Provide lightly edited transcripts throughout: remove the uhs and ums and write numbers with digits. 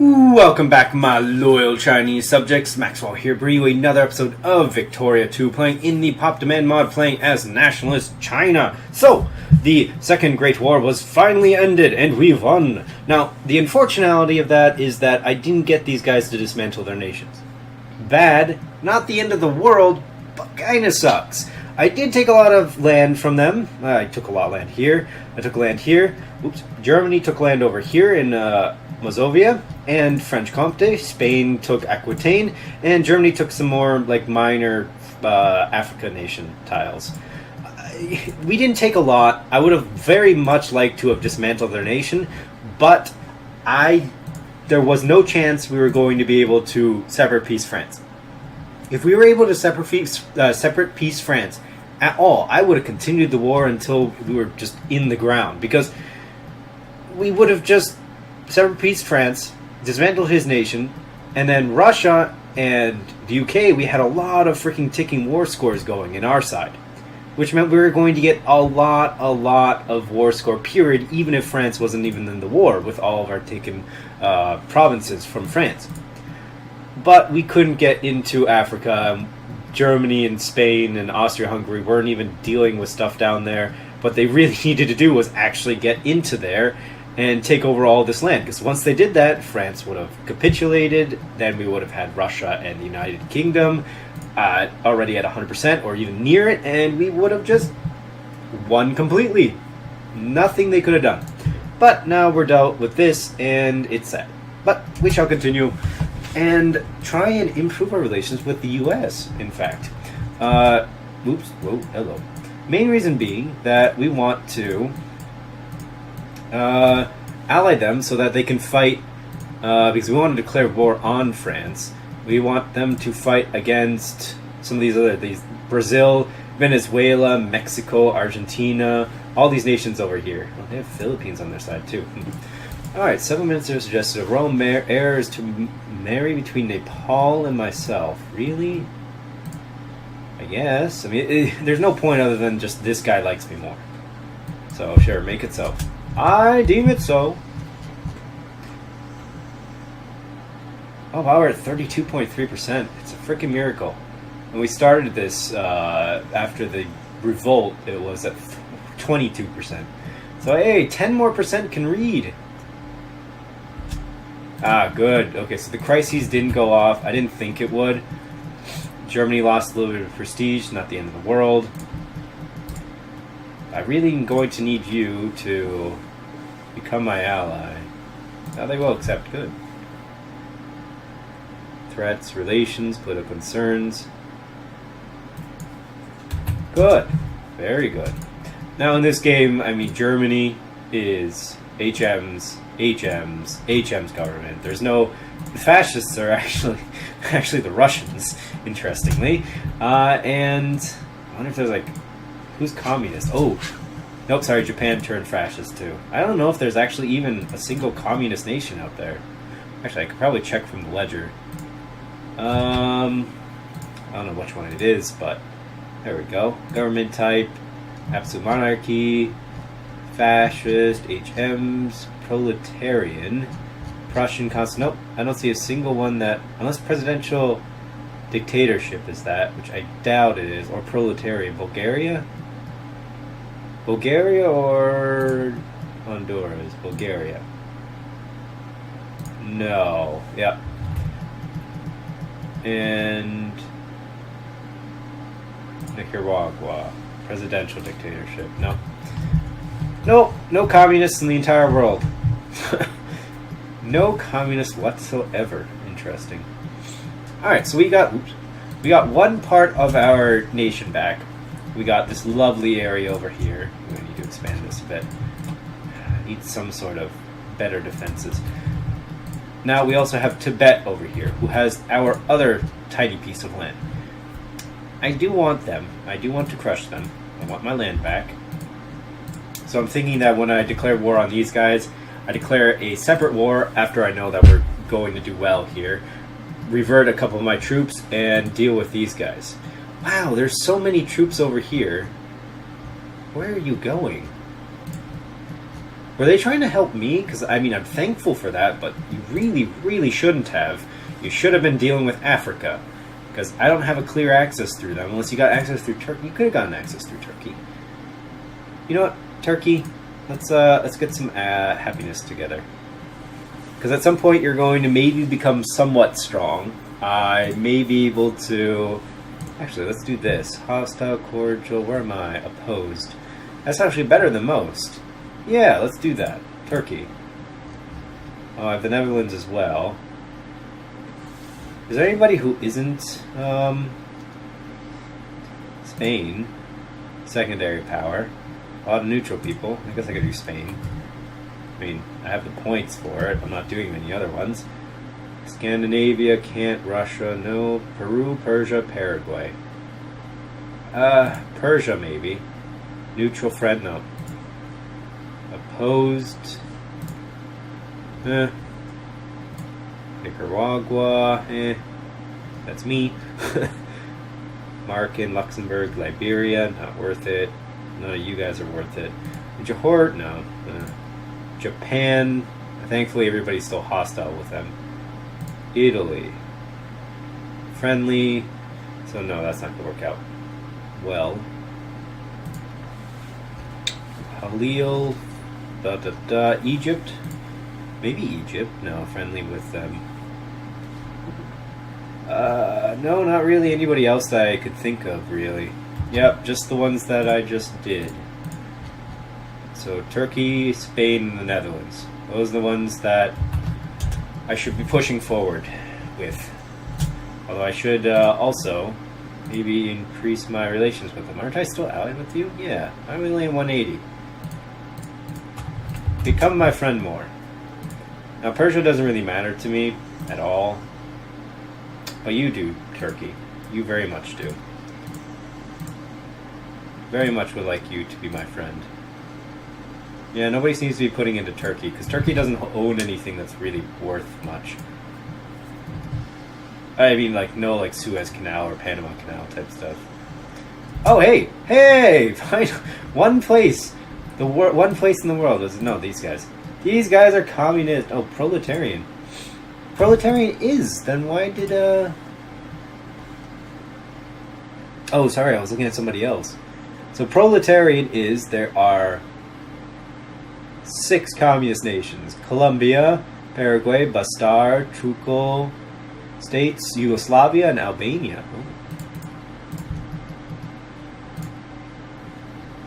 Welcome back, my loyal Chinese subjects. MaxWAL here, bringing you another episode of Victoria 2, playing in the Pop Demand mod, playing as nationalist China. So, the Second Great War was finally ended, and we won. Now, the unfortunality of that is that I didn't get these guys to dismantle their nations. Bad, not the end of the world, but kinda sucks. I did take a lot of land from them. I took a lot of land here. I took land here. Oops. Germany took land over here in Mazovia and French Comté. Spain took Aquitaine, and Germany took some more like minor Africa nation tiles. We didn't take a lot. I would have very much liked to have dismantled their nation, but there was no chance we were going to be able to separate peace France. If we were able to separate peace France at all, I would have continued the war until we were just in the ground, because we would have just separate peace France, dismantled his nation, and then Russia and the UK, we had a lot of freaking ticking war scores going in our side, which meant we were going to get a lot of war score, period, even if France wasn't even in the war with all of our taken provinces from France. But we couldn't get into Africa. Germany and Spain and Austria-Hungary weren't even dealing with stuff down there. What they really needed to do was actually get into there and take over all this land. Because once they did that, France would have capitulated. Then we would have had Russia and the United Kingdom already at 100% or even near it. And we would have just won completely. Nothing they could have done. But now we're dealt with this, and it's sad. But we shall continue and try and improve our relations with the U.S., in fact. Hello. Main reason being that we want to ally them so that they can fight, because we want to declare war on France. We want them to fight against some of these Brazil, Venezuela, Mexico, Argentina, all these nations over here. Oh, they have Philippines on their side, too. Alright, several ministers suggested a royal heir is to marry between Nepal and myself. Really? I guess. I mean, there's no point other than just this guy likes me more. So, sure, make it so. I deem it so. Oh, wow, we're at 32.3%. It's a freaking miracle. When we started this, after the revolt, it was at 22%. So, hey, 10 more percent can read. Ah, good. Okay, so the crises didn't go off. I didn't think it would. Germany lost a little bit of prestige, not the end of the world. I really am going to need you to become my ally. Now they will accept. Good. Threats, relations, political concerns. Good. Very good. Now in this game, I mean, Germany is HM's government. There's no... The fascists are actually the Russians, interestingly. And I wonder if there's like... Who's communist? Oh, nope, sorry, Japan turned fascist too. I don't know if there's actually even a single communist nation out there. Actually, I could probably check from the ledger. I don't know which one it is, but there we go. Government type, absolute monarchy, fascist, HMs, proletarian, Prussian nope, I don't see a single one that, unless presidential dictatorship is that, which I doubt it is, or proletarian. Bulgaria or Honduras? Bulgaria. No. Yep. And Nicaragua. Presidential dictatorship. No. Nope. No communists in the entire world. No communists whatsoever. Interesting. Alright, so we got one part of our nation back. We got this lovely area over here. We need to expand this a bit. Need some sort of better defenses. Now we also have Tibet over here, who has our other tiny piece of land. I do want them. I do want to crush them. I want my land back. So I'm thinking that when I declare war on these guys, I declare a separate war after I know that we're going to do well here. Revert a couple of my troops and deal with these guys. Wow, there's so many troops over here. Where are you going? Were they trying to help me? Because, I mean, I'm thankful for that, but you really, really shouldn't have. You should have been dealing with Africa. Because I don't have a clear access through them. Unless you got access through Turkey. You could have gotten access through Turkey. You know what? Turkey, let's get some happiness together. Because at some point you're going to maybe become somewhat strong. I may be able to... Actually, let's do this. Hostile, cordial, where am I? Opposed. That's actually better than most. Yeah, let's do that. Turkey. Oh, I have the Netherlands as well. Is there anybody who isn't Spain? Secondary power. A lot of neutral people. I guess I could do Spain. I mean, I have the points for it. I'm not doing many other ones. Scandinavia, can't. Russia, no. Peru, Persia, Paraguay. Persia, maybe. Neutral friend, no. Opposed. Nicaragua, that's me. Markin, Luxembourg, Liberia, not worth it. None of you guys are worth it. Johor, no. Japan, thankfully everybody's still hostile with them. Italy, friendly, so no, that's not going to work out well. Halil, Egypt, maybe Egypt, no, friendly with them. No, not really anybody else that I could think of, really. Yep, just the ones that I just did. So Turkey, Spain, and the Netherlands. Those are the ones that I should be pushing forward with. Although I should also maybe increase my relations with them. Aren't I still allied with you? Yeah, I'm only in 180. Become my friend more. Now Persia doesn't really matter to me at all. But you do, Turkey. You very much do. Very much would like you to be my friend. Yeah, nobody seems to be putting into Turkey, because Turkey doesn't own anything that's really worth much. I mean, like, no, like, Suez Canal or Panama Canal type stuff. Oh, hey! Hey! One place! One place in the world was... No, these guys. These guys are communist. Oh, proletarian. Proletarian is. Then why did, Oh, sorry, I was looking at somebody else. So proletarian is, there are 6 communist nations. Colombia, Paraguay, Bastar, Truco states, Yugoslavia, and Albania. Oh.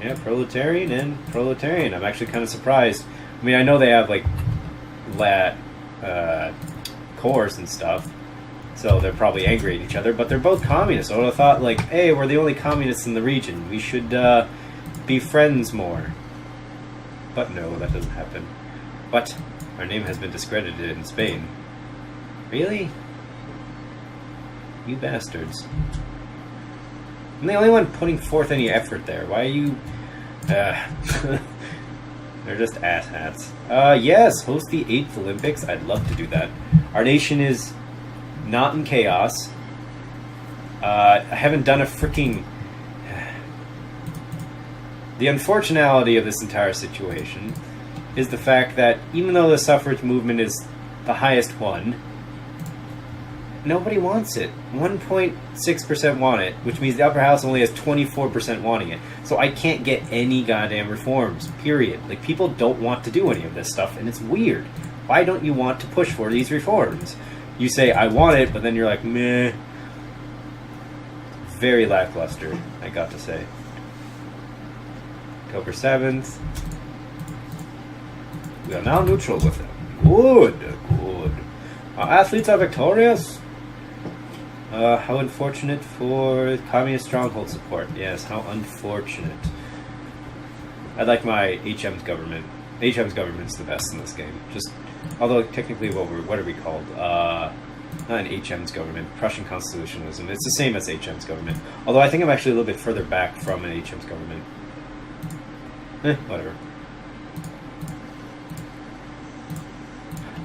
Yeah, proletarian and proletarian. I'm actually kind of surprised. I mean, I know they have, like, cores and stuff, so they're probably angry at each other, but they're both communists. I would have thought, like, hey, we're the only communists in the region. We should be friends more. But no, that doesn't happen. But our name has been discredited in Spain. Really? You bastards. I'm the only one putting forth any effort there. Why are you... They're just asshats. Yes, host the 8th Olympics. I'd love to do that. Our nation is not in chaos. I haven't done a freaking... The unfortunality of this entire situation is the fact that even though the suffrage movement is the highest one, nobody wants it. 1.6% want it, which means the upper house only has 24% wanting it. So I can't get any goddamn reforms, period. Like, people don't want to do any of this stuff, and it's weird. Why don't you want to push for these reforms? You say, I want it, but then you're like, meh. Very lackluster, I got to say. October 7th. We are now neutral with them. Good, good. Our athletes are victorious. How unfortunate for communist stronghold support. Yes, how unfortunate. I'd like my HM's government. HM's government's the best in this game. Just, although technically, what are we called? Not an HM's government. Prussian constitutionalism. It's the same as HM's government. Although I think I'm actually a little bit further back from an HM's government. Whatever.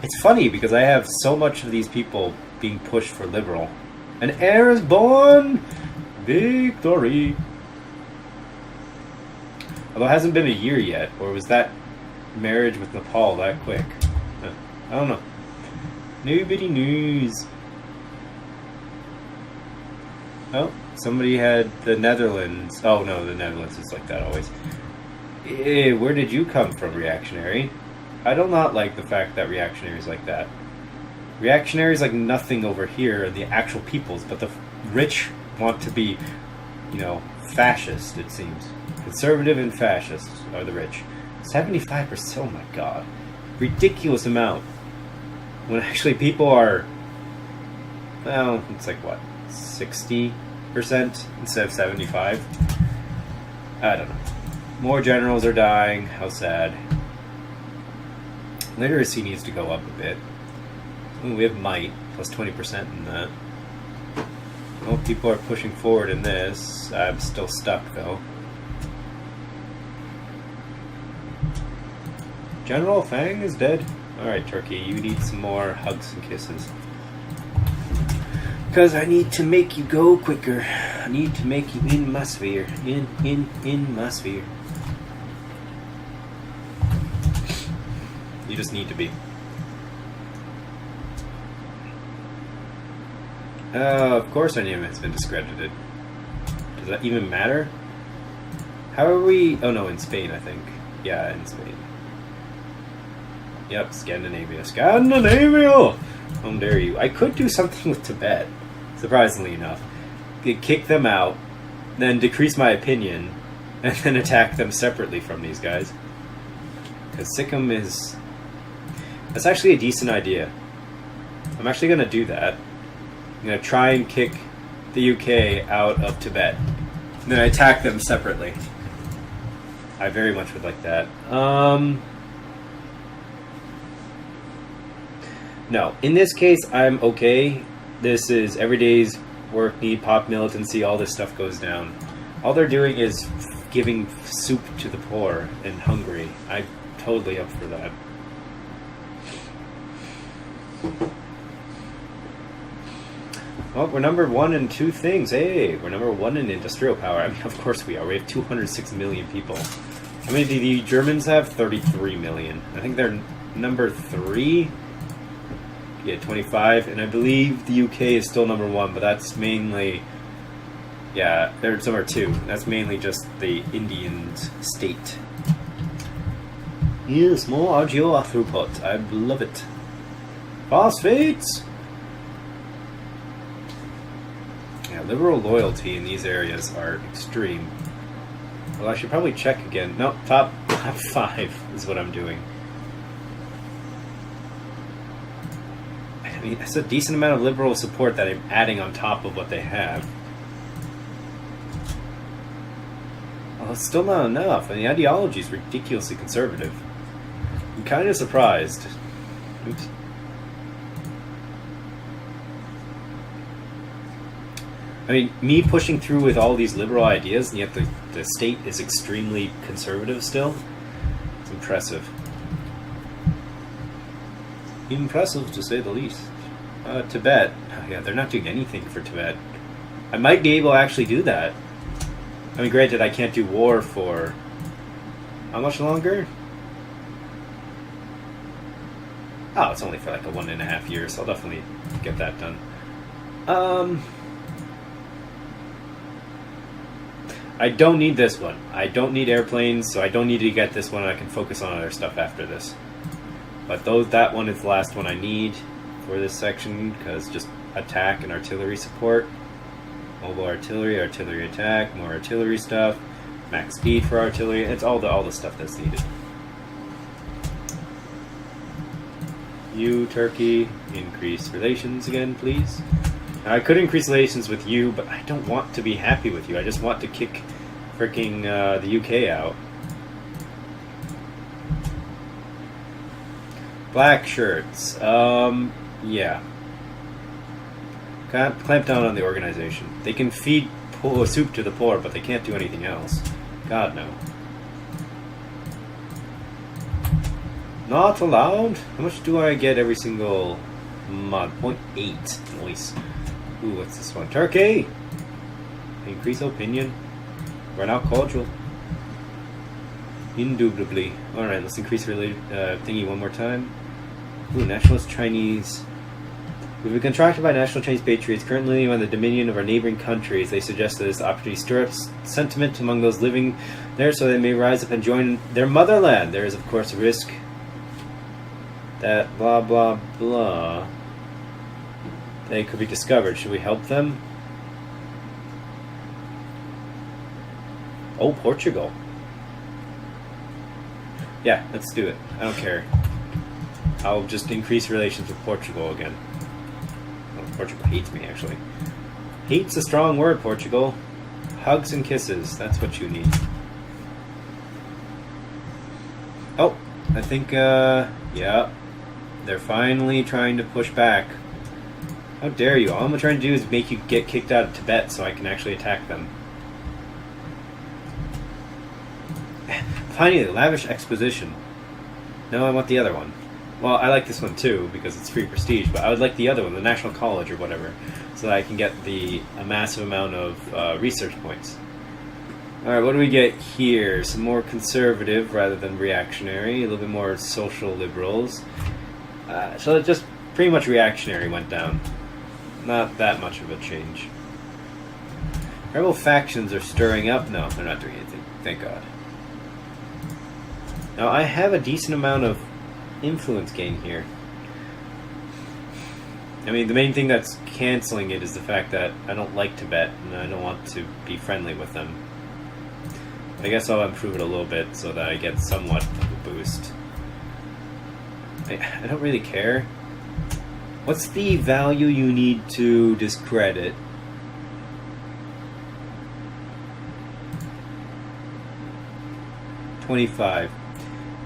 It's funny because I have so much of these people being pushed for liberal. An heir is born! Victory! Although it hasn't been a year yet, or was that marriage with Nepal that quick. I don't know. Nobody knows. Oh, somebody had the Netherlands. Oh no, the Netherlands is like that always. Where did you come from, reactionary? I do not like the fact that reactionaries like that. Reactionaries like nothing over here are the actual peoples, but the rich want to be, you know, fascist, it seems. Conservative and fascist are the rich. 75%, oh my god. Ridiculous amount. When actually people are, well, it's like what, 60% instead of 75? I don't know. More generals are dying, how sad. Literacy needs to go up a bit. Ooh, we have might, plus 20% in that. Well, people are pushing forward in this. I'm still stuck, though. General Fang is dead. Alright, Turkey, you need some more hugs and kisses. Because I need to make you go quicker. I need to make you in my sphere. In my sphere. You just need to be. Of course our name has been discredited. Does that even matter? How are we... Oh no, in Spain, I think. Yeah, in Spain. Yep, Scandinavia. Scandinavia! How dare you. I could do something with Tibet, surprisingly enough. Kick them out, then decrease my opinion, and then attack them separately from these guys. Because Sikkim is... That's actually a decent idea. I'm actually going to do that. I'm going to try and kick the UK out of Tibet. And then attack them separately. I very much would like that. No. In this case, I'm okay. This is everyday's work, need pop militancy, all this stuff goes down. All they're doing is giving soup to the poor and hungry. I'm totally up for that. Well, we're number one in two things. Hey, we're number one in industrial power. I mean, of course we are. We have 206 million people. How many do the Germans have? 33 million. I think they're number 3. Yeah, 25. And I believe the UK is still number 1, but that's mainly... Yeah, they're number 2. That's mainly just the Indian state. Yes, more RGO throughput. I love it. Phosphates! Yeah, liberal loyalty in these areas are extreme. Well, I should probably check again. No, top 5 is what I'm doing. I mean, that's a decent amount of liberal support that I'm adding on top of what they have. Well, it's still not enough, and the ideology is ridiculously conservative. I'm kind of surprised. Oops. I mean, me pushing through with all these liberal ideas, and yet the state is extremely conservative still. It's impressive. Impressive, to say the least. Tibet. Oh, yeah, they're not doing anything for Tibet. I might be able to actually do that. I mean, granted, I can't do war for... How much longer? Oh, it's only for like a 1.5 years, so I'll definitely get that done. I don't need this one. I don't need airplanes, so I don't need to get this one. I can focus on other stuff after this. But that one is the last one I need for this section, because just attack and artillery support. Mobile artillery, artillery attack, more artillery stuff, max speed for artillery. It's all the stuff that's needed. You, Turkey, increase relations again, please. Now, I could increase relations with you, but I don't want to be happy with you. I just want to kick freaking the UK out. Black shirts. Yeah. Clamp down on the organization. They can feed soup to the poor, but they can't do anything else. God, no. Not allowed? How much do I get every single mod? 0.8. Nice. Ooh, what's this one? Turkey! Increase opinion. We're now cordial. Indubitably. Alright, let's increase thingy one more time. Ooh, nationalist Chinese. We've been contracted by national Chinese patriots currently on the dominion of our neighboring countries. They suggest that this opportunity stir up sentiment among those living there so they may rise up and join their motherland. There is, of course, a risk that blah blah blah. They could be discovered. Should we help them? Oh, Portugal. Yeah, let's do it. I don't care. I'll just increase relations with Portugal again. Oh, Portugal hates me, actually. Hate's a strong word, Portugal. Hugs and kisses. That's what you need. Oh, I think, yeah. They're finally trying to push back. How dare you? All I'm trying to do is make you get kicked out of Tibet so I can actually attack them. Finally, lavish exposition. No, I want the other one. Well, I like this one too, because it's free prestige, but I would like the other one, the National College or whatever, so that I can get a massive amount of research points. Alright, what do we get here? Some more conservative rather than reactionary, a little bit more social liberals. So it just pretty much reactionary went down. Not that much of a change. Rebel factions are stirring up. No, they're not doing anything. Thank God. Now, I have a decent amount of influence gain here. I mean, the main thing that's canceling it is the fact that I don't like Tibet, and I don't want to be friendly with them. I guess I'll improve it a little bit so that I get somewhat of a boost. I don't really care. What's the value you need to discredit? $25.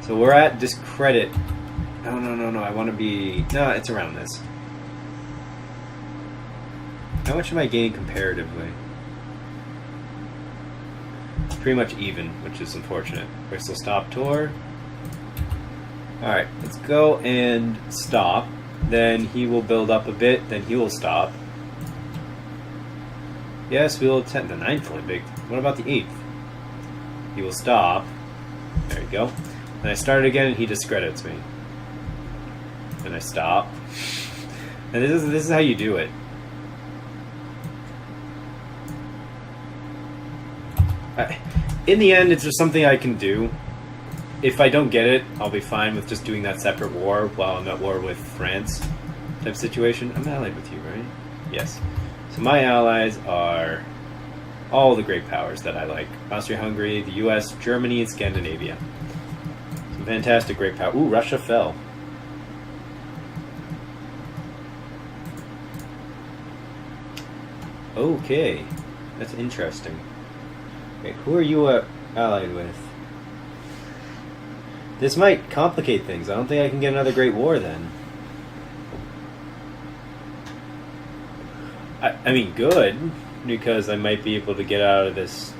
So we're at discredit. No. I want to be... No, it's around this. How much am I gaining comparatively? Pretty much even, which is unfortunate. Crystal stop tour. Alright, let's go and stop. Then he will build up a bit, then he will stop. Yes, we will attempt the 9th Olympic. What about the 8th? He will stop. There you go. Then I start again and he discredits me. Then I stop. And this is how you do it. In the end, it's just something I can do. If I don't get it, I'll be fine with just doing that separate war while I'm at war with France type situation. I'm allied with you, right? Yes. So my allies are all the great powers that I like. Austria-Hungary, the US, Germany, and Scandinavia. Some fantastic great power. Ooh, Russia fell. Okay. That's interesting. Okay, who are you allied with? This might complicate things. I don't think I can get another great war then. I mean, good, because I might be able to get out of this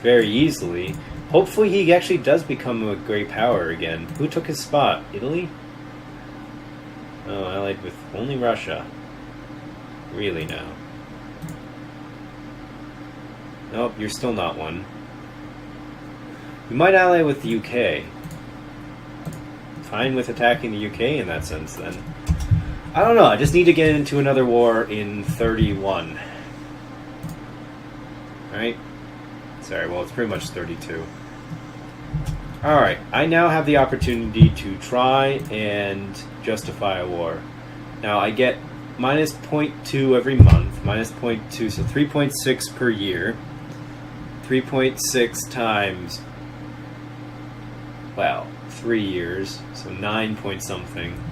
very easily. Hopefully he actually does become a great power again. Who took his spot? Italy? Oh, allied with only Russia. Really now. Nope, you're still not one. We might ally with the UK. Fine with attacking the UK in that sense, then. I don't know, I just need to get into another war in 31. Right? Sorry, well, it's pretty much 32. Alright, I now have the opportunity to try and justify a war. Now, I get minus 0.2 every month, minus 0.2, so 3.6 per year. 3.6 times... Well, 3 years, so 9 point something.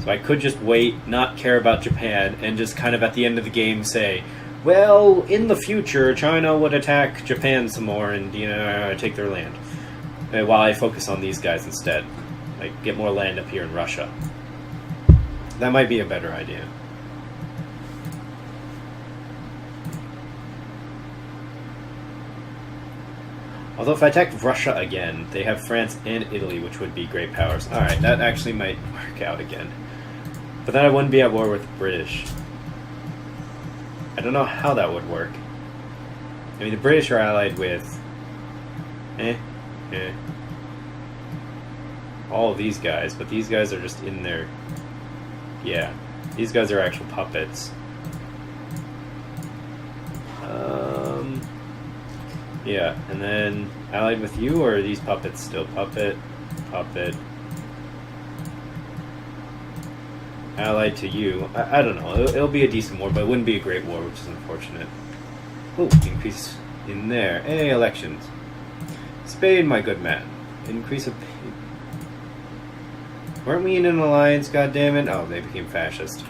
So I could just wait, not care about Japan, and just kind of at the end of the game say, well, in the future, China would attack Japan some more and, you know, take their land. While I focus on these guys instead. Like, get more land up here in Russia. That might be a better idea. Although if I attack Russia again, they have France and Italy, which would be great powers. Alright, that actually might work out again. But then I wouldn't be at war with the British. I don't know how that would work. I mean, the British are allied with... Eh. All of these guys, but these guys are just in there. Yeah, these guys are actual puppets. Yeah, and then allied with you, or are these puppets still? Puppet, puppet. Allied to you. I don't know. It'll be a decent war, but it wouldn't be a great war, which is unfortunate. Oh, increase in there. Hey, elections. Spain, my good man. Increase of... Weren't we in an alliance, goddammit? Oh, they became fascist.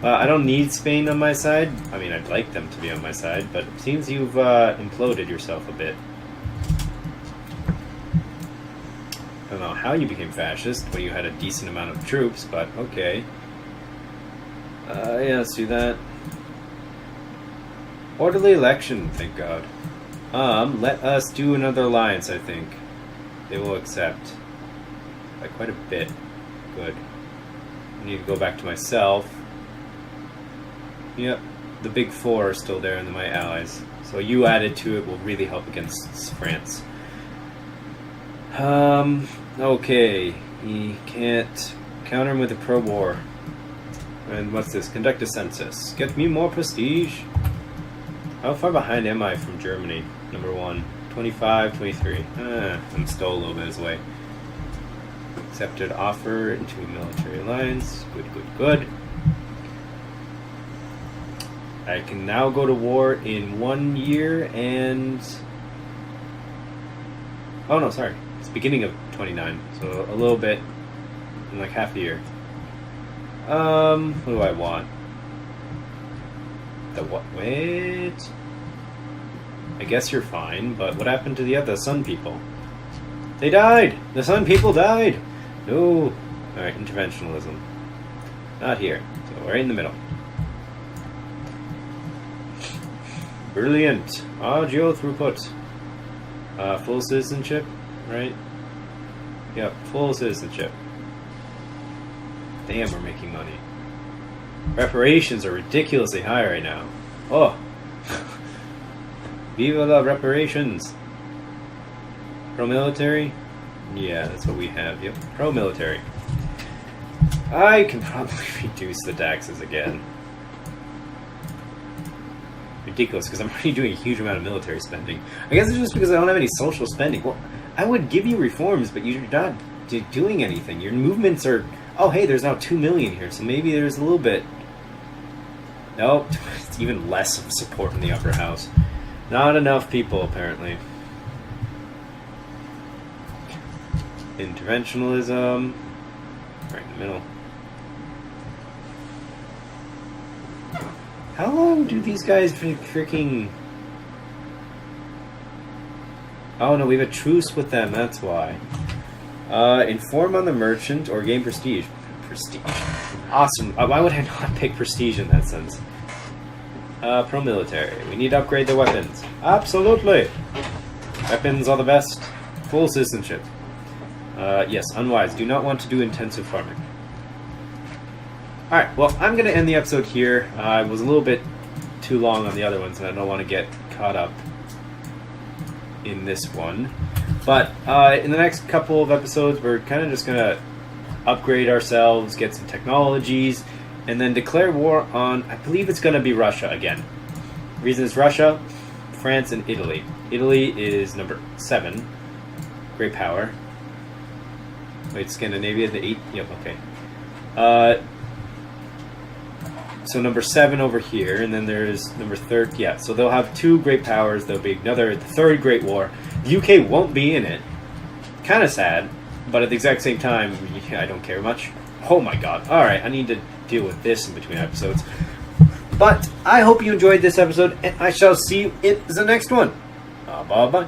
I don't need Spain on my side. I mean, I'd like them to be on my side, but it seems you've imploded yourself a bit. I don't know how you became fascist when you had a decent amount of troops, but okay. Yeah, let's do that. Orderly election, thank God. Let us do another alliance, I think. They will accept. By quite a bit. Good. I need to go back to myself. Yep, the big four are still there and my allies. So you added to it will really help against France. Okay. He can't counter him with a pro-war. And what's this? Conduct a census. Get me more prestige. How far behind am I from Germany? Number 1. 25, 23. I'm still a little bit away. Accepted offer into a military alliance. Good, good, good. I can now go to war in 1 year and... Oh no, sorry. It's beginning of 29, so a little bit in like half the year. What do I want? The what? Wait. I guess you're fine, but what happened to the other Sun people? They died! The Sun people died! No. Alright, interventionalism. Not here. So we're in the middle. Brilliant. Audio throughput. Full citizenship, right? Yep, full citizenship. Damn, we're making money. Reparations are ridiculously high right now. Oh. Viva la reparations. Pro-military? Yeah, that's what we have. Yep, pro-military. I can probably reduce the taxes again. Ridiculous, because I'm already doing a huge amount of military spending. I guess it's just because I don't have any social spending. Well, I would give you reforms, but you're not doing anything. Your movements are... Oh, hey, there's now 2 million here, so maybe there's a little bit... Nope, it's even less of support in the upper house. Not enough people, apparently. Interventionalism. Right in the middle. How long do these guys freaking... Oh no, we have a truce with them, that's why. Inform on the merchant or gain prestige. Prestige. Awesome. Why would I not pick prestige in that sense? Pro-military. We need to upgrade their weapons. Absolutely! Weapons are the best. Full citizenship. Yes, unwise. Do not want to do intensive farming. Alright, well, I'm going to end the episode here. I was a little bit too long on the other ones, and I don't want to get caught up in this one. But in the next couple of episodes, we're kind of just going to upgrade ourselves, get some technologies, and then declare war on, I believe it's going to be Russia again. The reason is Russia, France, and Italy. Italy is number 7. Great power. Wait, Scandinavia, the 8? Yep, okay. So number 7 over here, and then there's number 3. Yeah, so they'll have 2 great powers. There'll be the 3rd Great War. The UK won't be in it. Kind of sad, but at the exact same time, I don't care much. Oh my god. Alright, I need to deal with this in between episodes. But I hope you enjoyed this episode, and I shall see you in the next one. Bye-bye.